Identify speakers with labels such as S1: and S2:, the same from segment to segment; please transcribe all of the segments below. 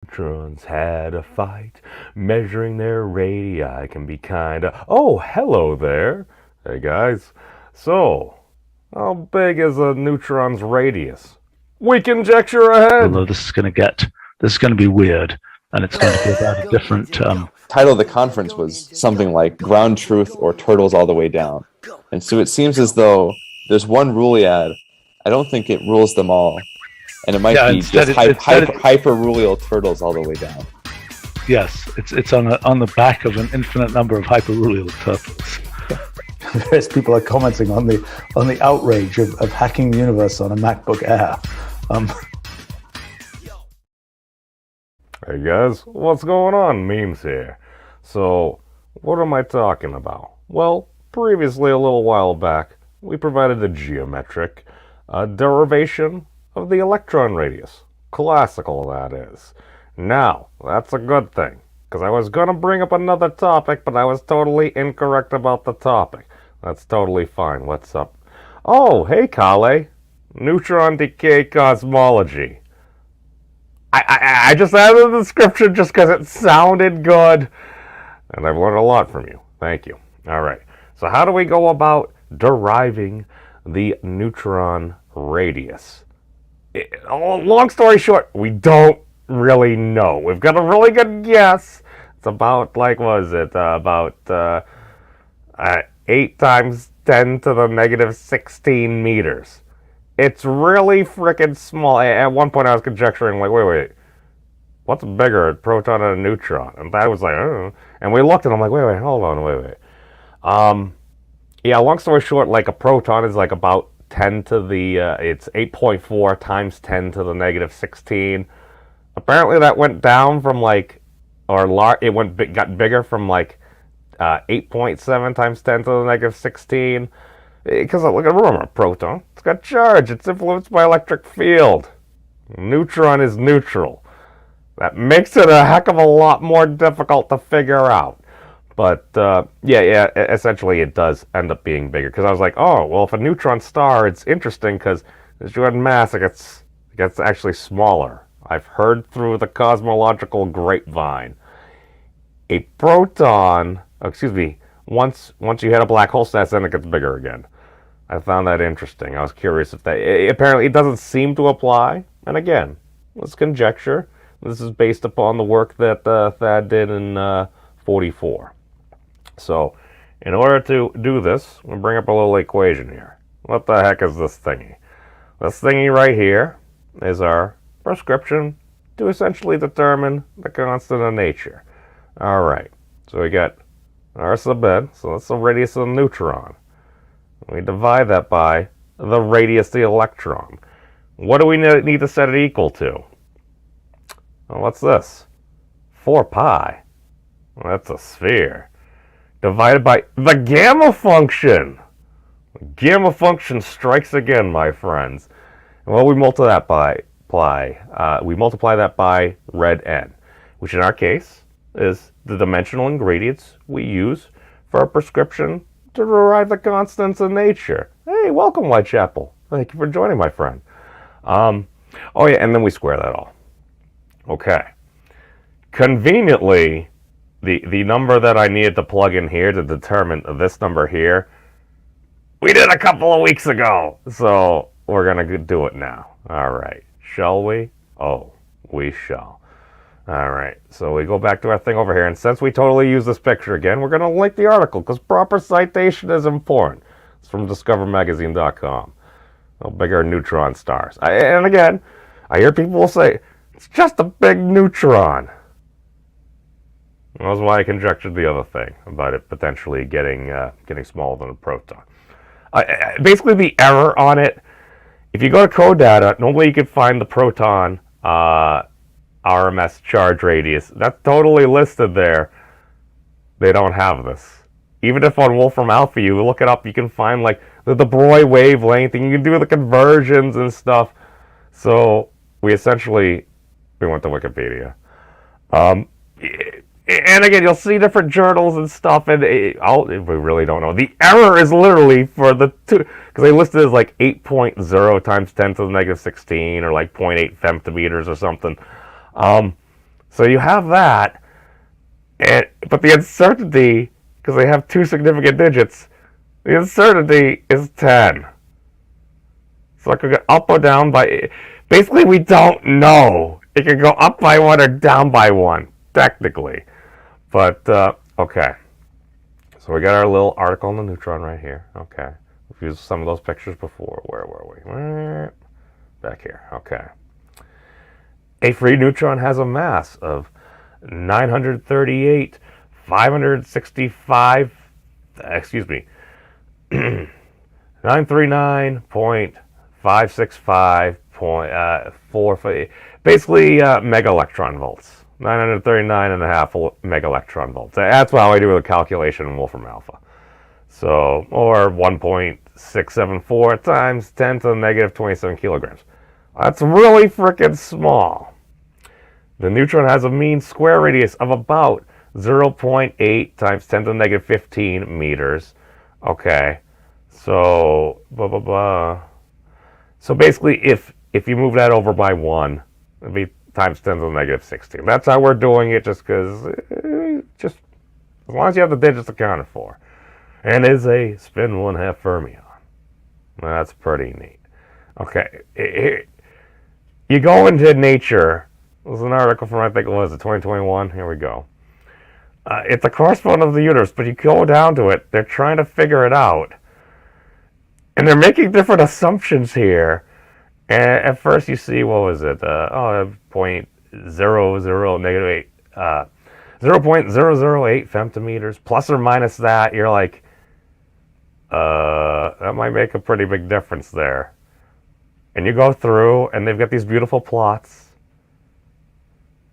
S1: Neutrons had a fight, measuring their radii can be kinda. Oh, hello there. Hey guys. So, how big is a neutron's radius? We conjecture
S2: Although
S1: ahead.
S2: this is going to be weird, and it's going to be about a different.
S3: Title of the conference was something like Ground Truth or Turtles All the Way Down. And so it seems as though there's one Ruliad. I don't think it rules them all. And it might be just hyper turtles all the way down.
S2: Yes, it's on the back of an infinite number of hyperrulial turtles.
S4: Various people are commenting on the outrage of hacking the universe on a MacBook Air.
S1: Hey guys, what's going on? Memes here. So, what am I talking about? Well, previously, a little while back, we provided a geometric derivation of the electron radius. Classical, that is. Now, that's a good thing, because I was going to bring up another topic, but I was totally incorrect about the topic. That's totally fine. What's up? Oh, hey, Kale. Neutron, decay, cosmology. I just added the description just because it sounded good, and I've learned a lot from you. Thank you. All right. So how do we go about deriving the neutron radius? Long story short, we don't really know. We've got a really good guess. It's about, like, what is it? About 8 times 10 to the negative 16 meters. It's really freaking small. At one point I was conjecturing, like, wait, what's bigger, a proton and a neutron? And I was like, oh. And we looked and I'm like, wait, hold on, wait. Yeah, long story short, like, a proton is like about 10 to the, it's 8.4 times 10 to the negative 16. Apparently that went down from like, it got bigger from like 8.7 times 10 to the negative 16. Because look at, remember, a proton, it's got charge, it's influenced by electric field. Neutron is neutral. That makes it a heck of a lot more difficult to figure out. But, yeah, essentially it does end up being bigger. Because I was like, oh, well, if a neutron star, it's interesting because as you add mass, it gets actually smaller. I've heard through the cosmological grapevine. A proton, once you hit a black hole status, then it gets bigger again. I found that interesting. I was curious if apparently it doesn't seem to apply. And again, let's conjecture. This is based upon the work that Thad did in 44. So, in order to do this, we'll bring up a little equation here. What the heck is this thingy? This thingy right here is our prescription to essentially determine the constant of nature. Alright, so we got R sub n, so that's the radius of the neutron. We divide that by the radius of the electron. What do we need to set it equal to? Well, what's this? 4 pi. Well, that's a sphere. Divided by the gamma function. The gamma function strikes again, my friends. And what we multiply that by red n, which in our case is the dimensional ingredients we use for our prescription to derive the constants of nature. Hey, welcome, Whitechapel. Thank you for joining, my friend. Oh yeah, and then we square that all. Okay. Conveniently, the number that I needed to plug in here to determine this number here, we did a couple of weeks ago. So we're going to do it now. All right. Shall we? Oh, we shall. All right. So we go back to our thing over here. And since we totally use this picture again, we're going to link the article because proper citation is important. It's from discovermagazine.com. No bigger neutron stars. And again, I hear people say, it's just a big neutron. That was why I conjectured the other thing about it potentially getting smaller than a proton. Basically, the error on it, if you go to code data, normally you can find the proton RMS charge radius. That's totally listed there. They don't have this. Even if on Wolfram Alpha you look it up, you can find like the Broglie wavelength, and you can do the conversions and stuff. So we went to Wikipedia. And again, you'll see different journals and stuff, and we really don't know. The error is literally for the two, because they listed it as like 8.0 times 10 to the negative 16, or like 0.8 femtometers or something. So you have that, but the uncertainty, because they have two significant digits, the uncertainty is 10. So it could go up or down by... Basically, we don't know. It could go up by 1 or down by 1, technically. But, okay. So we got our little article on the neutron right here. Okay. We've used some of those pictures before. Where were we? Back here. Okay. A free neutron has a mass of 938,565, 939.565.4, basically mega electron volts. 939.5 mega electron volts. That's how I do the calculation in Wolfram Alpha. So, or 1.674 times 10 to the negative 27 kilograms. That's really freaking small. The neutron has a mean square radius of about 0.8 times 10 to the negative 15 meters. Okay, so So basically, if you move that over by 1, it'd be times 10 to the negative 16. That's how we're doing it, just because, just as long as you have the digits accounted for. And is a spin 1/2 fermion. That's pretty neat. Okay, you go into Nature. There's an article from, I think it was 2021. Here we go. It's a correspondent of the universe, but you go down to it, they're trying to figure it out. And they're making different assumptions here. And at first you see, what was it? 0.00 negative 8, 0.008 femtometers, plus or minus that. You're like, that might make a pretty big difference there. And you go through, and they've got these beautiful plots.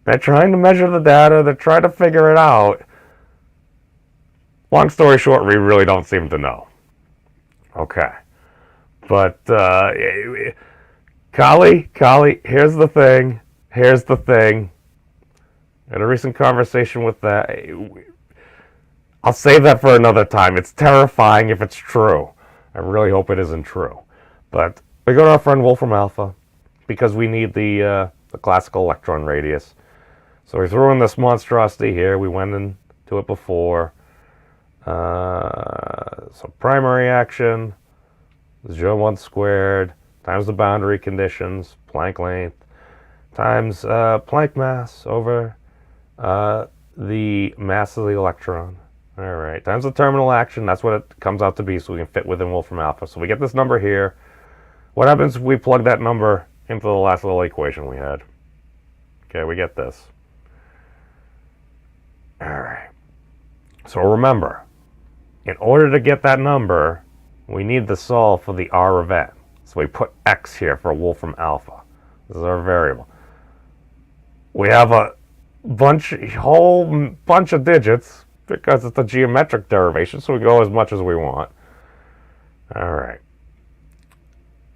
S1: They're trying to measure the data. They're trying to figure it out. Long story short, we really don't seem to know. Okay. But, Kali, here's the thing. I had a recent conversation with that. I'll save that for another time. It's terrifying if it's true. I really hope it isn't true. But we go to our friend Wolfram Alpha because we need the classical electron radius. So we threw in this monstrosity here. We went into it before. So primary action is J1 squared times the boundary conditions, Planck length, times Planck mass over the mass of the electron. All right, times the terminal action. That's what it comes out to be, so we can fit within Wolfram Alpha. So we get this number here. What happens if we plug that number into the last little equation we had? Okay, we get this. All right. So remember, in order to get that number, we need to solve for the R of n. So we put x here for Wolfram Alpha. This is our variable. We have a whole bunch of digits because it's a geometric derivation, so we go as much as we want. All right.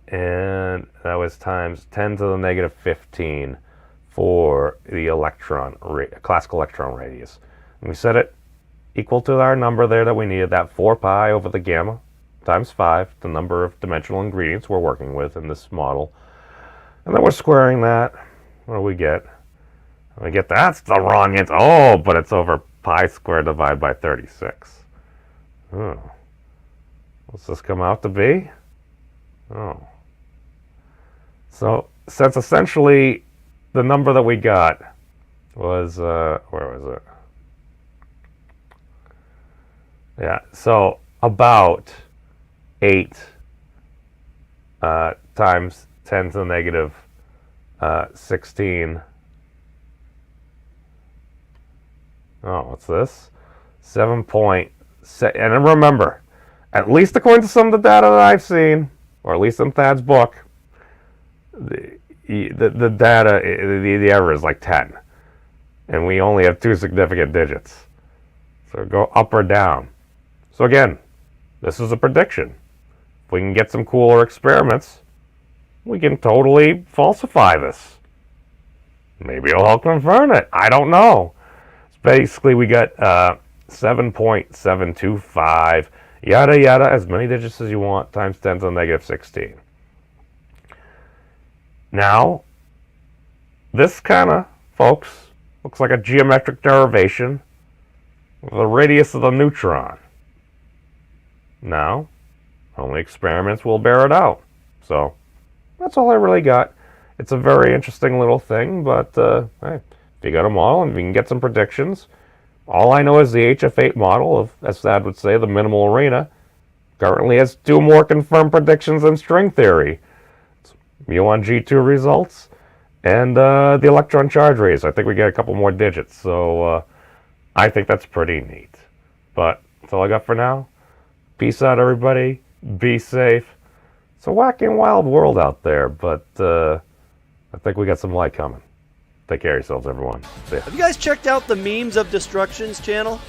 S1: And that was times 10 to the negative 15 for the classical electron radius. And we set it equal to our number there that we needed, that 4 pi over the gamma times 5, the number of dimensional ingredients we're working with in this model. And then we're squaring that. What do we get? We get that's the wrong answer. Oh, but it's over pi squared divided by 36. Oh. What's this come out to be? Oh. So, since essentially the number that we got was, where was it? Yeah, so about 8 times 10 to the negative 16. Oh, what's this? 7.7. And then remember, at least according to some of the data that I've seen, or at least in Thad's book, the data, the error is like 10. And we only have 2 significant digits. So go up or down. So again, this is a prediction. If we can get some cooler experiments, we can totally falsify this. Maybe it'll help confirm it. I don't know. So basically, we got 7.725, yada yada, as many digits as you want, times 10 to the negative 16. Now, this kind of, folks, Looks like a geometric derivation of the radius of the neutron. Now, only experiments will bear it out. So, that's all I really got. It's a very interesting little thing, but hey, if you got a model and we can get some predictions, all I know is the HF8 model of, as Thad would say, the minimal arena, currently has 2 more confirmed predictions than string theory. It's muon G2 results and the electron charge rays. I think we get a couple more digits, so I think that's pretty neat. But that's all I got for now. Peace out, everybody. Be safe. It's a wacky and wild world out there, but I think we got some light coming. Take care of yourselves, everyone. See ya.
S5: Have you guys checked out the Memes of Destruction's channel?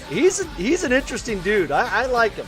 S5: He's an interesting dude. I like him.